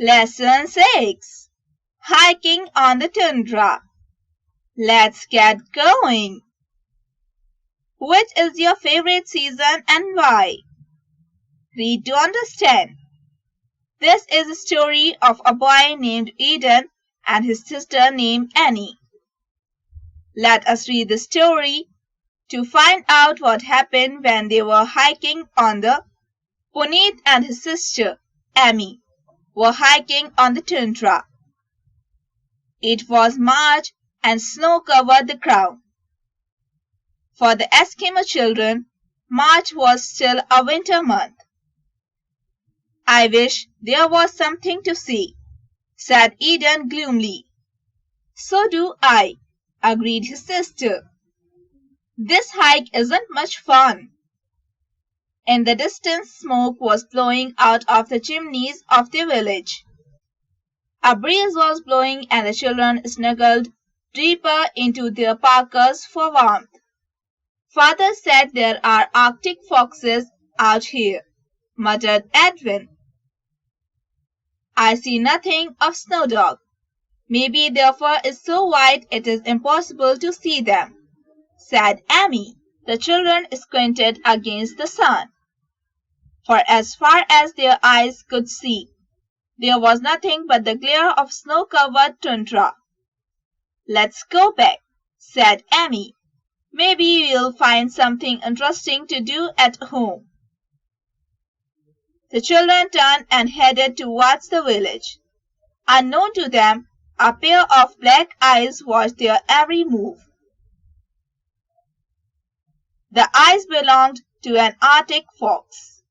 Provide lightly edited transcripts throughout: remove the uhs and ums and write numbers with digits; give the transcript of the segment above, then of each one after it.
Lesson 6. Hiking on the Tundra. Let's get going. Which is your favorite season and why? Read to understand. This is a story of a boy named Eden and his sister named Annie. Let us read the story to find out what happened when they were hiking on the Puneet and his sister, Amy, were hiking on the Tundra. It was March and snow covered the ground. For the Eskimo children, March was still a winter month. I wish there was something to see, said Eden gloomily. So do I, agreed his sister. This hike isn't much fun. In the distance, smoke was blowing out of the chimneys of the village. A breeze was blowing and the children snuggled deeper into their parkas for warmth. Father said there are Arctic foxes out here, muttered Edwin. I see nothing of Snowdog. Maybe their fur is so white it is impossible to see them, said Amy. The children squinted against the sun. For as far as their eyes could see, there was nothing but the glare of snow-covered tundra. Let's go back, said Amy. Maybe we'll find something interesting to do at home. The children turned and headed towards the village. Unknown to them, a pair of black eyes watched their every move. The eyes belonged to an Arctic fox.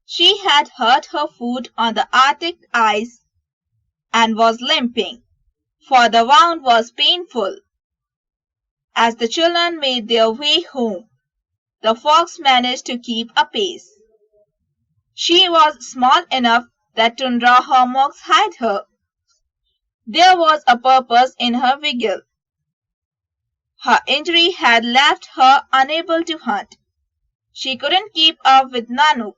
She had hurt her foot on the Arctic ice and was limping, for the wound was painful. As the children made their way home, the fox managed to keep a pace. She was small enough that tundra hummocks hid her. There was a purpose in her vigil. Her injury had left her unable to hunt. She couldn't keep up with Nanook,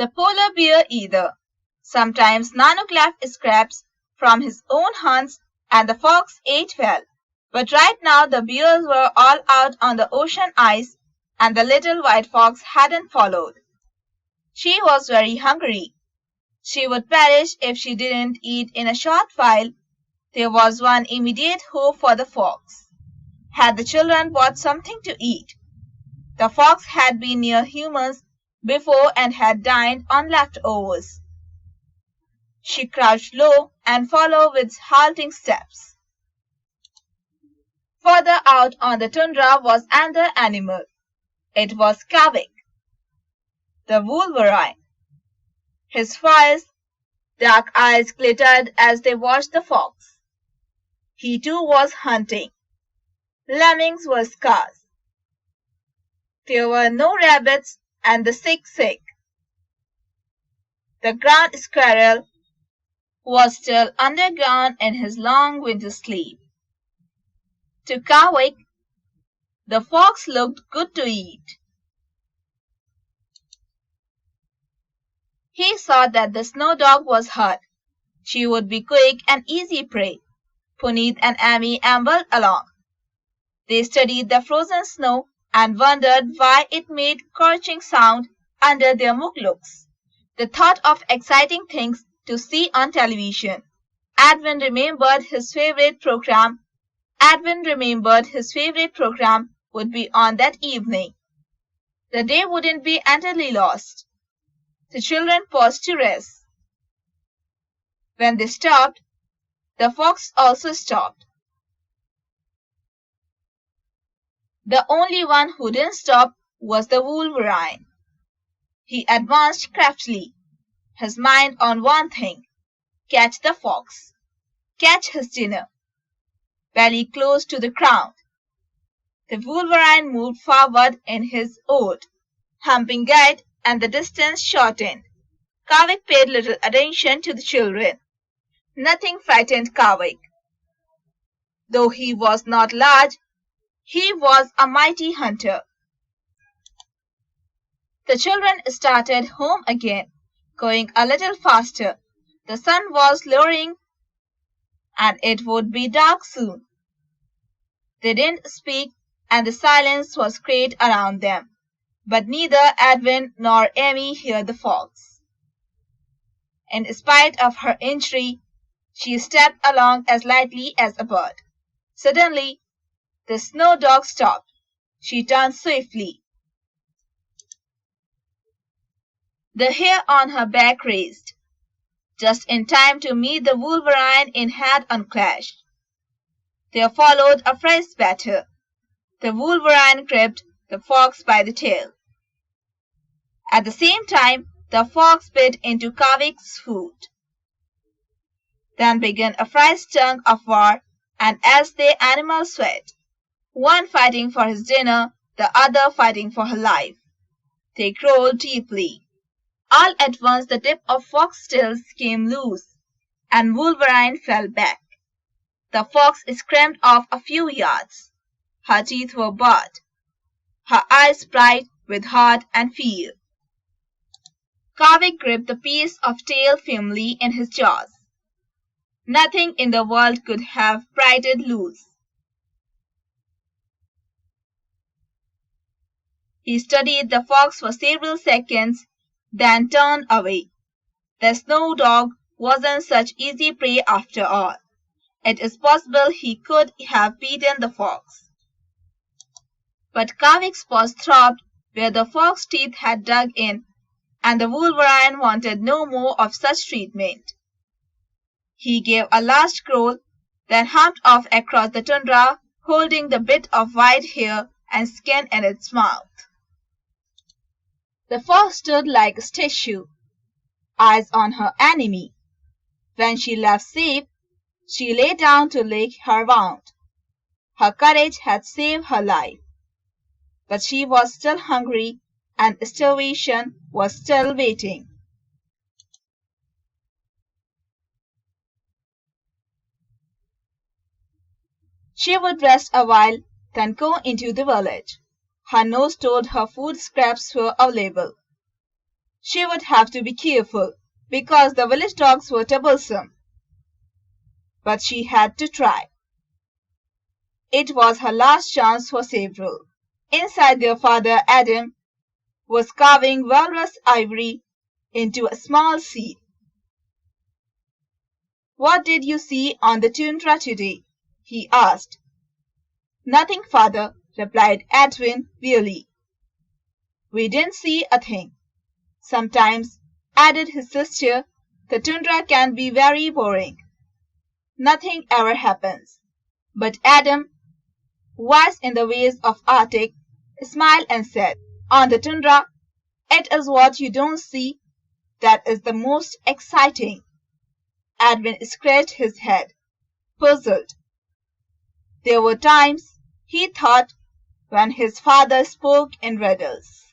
the polar bear, either. Sometimes Nanook left scraps from his own hunts and the fox ate well. But right now the bears were all out on the ocean ice and the little white fox hadn't followed. She was very hungry. She would perish if she didn't eat in a short while. There was one immediate hope for the fox. Had the children bought something to eat? The fox had been near humans before and had dined on leftovers. She crouched low and followed with halting steps. Further out on the tundra was another animal. It was Kavik, the Wolverine. His fierce, dark eyes glittered as they watched the fox. He too was hunting. Lemmings were scarce. There were no rabbits and the sick. The ground squirrel was still underground in his long winter sleep. To Kavik, the fox looked good to eat. He saw that the Snowdog was hurt. She would be quick and easy prey. Puneet and Amy ambled along. They studied the frozen snow and wondered why it made crunching sound under their muklooks. The thought of exciting things to see on television. Edwin remembered his favorite program would be on that evening. The day wouldn't be entirely lost. The children paused to rest. When they stopped, the fox also stopped. The only one who didn't stop was the Wolverine. He advanced craftily, his mind on one thing: catch the fox, catch his dinner. Belly close to the ground, the Wolverine moved forward in his odd, humping gait, and the distance shortened. Kavik paid little attention to the children. Nothing frightened Kavik. Though he was not large, he was a mighty hunter. The children started home again, going a little faster. The sun was lowering and it would be dark soon. They didn't speak and the silence was great around them. But neither Edwin nor Amy heard the fox. In spite of her injury, she stepped along as lightly as a bird. Suddenly, the Snowdog stopped. She turned swiftly. The hair on her back raised, just in time to meet the Wolverine in head-on clash. There followed a fresh battle. The Wolverine gripped the fox by the tail. At the same time, the fox bit into Kavik's foot. Then began a fresh tug of war, and as the animals sweat, one fighting for his dinner, the other fighting for her life, they growled deeply. All at once the tip of Fox's tail came loose, and Wolverine fell back. The fox scrambled off a few yards. Her teeth were bared, her eyes bright with hurt and fear. Kavik gripped the piece of tail firmly in his jaws. Nothing in the world could have pried it loose. He studied the fox for several seconds, then turned away. The Snowdog wasn't such easy prey after all. It is possible he could have beaten the fox. But Kavik's paws throbbed where the fox's teeth had dug in, and the Wolverine wanted no more of such treatment. He gave a last growl, then humped off across the tundra, holding the bit of white hair and skin in its mouth. The fox stood like a statue, eyes on her enemy. When she left safe, she lay down to lick her wound. Her courage had saved her life. But she was still hungry, and starvation was still waiting. She would rest a while, then go into the village. Her nose told her food scraps were available. She would have to be careful, because the village dogs were troublesome. But she had to try. It was her last chance for several. Inside their father, Adam, was carving walrus ivory into a small seal. "What did you see on the Tundra today?" he asked. "Nothing, father," replied Edwin wearily. "We didn't see a thing." "Sometimes," added his sister, "the tundra can be very boring. Nothing ever happens." But Adam, wise in the ways of Arctic, smiled and said, "On the tundra, it is what you don't see that is the most exciting." Edwin scratched his head, puzzled. There were times, he thought, when his father spoke in riddles.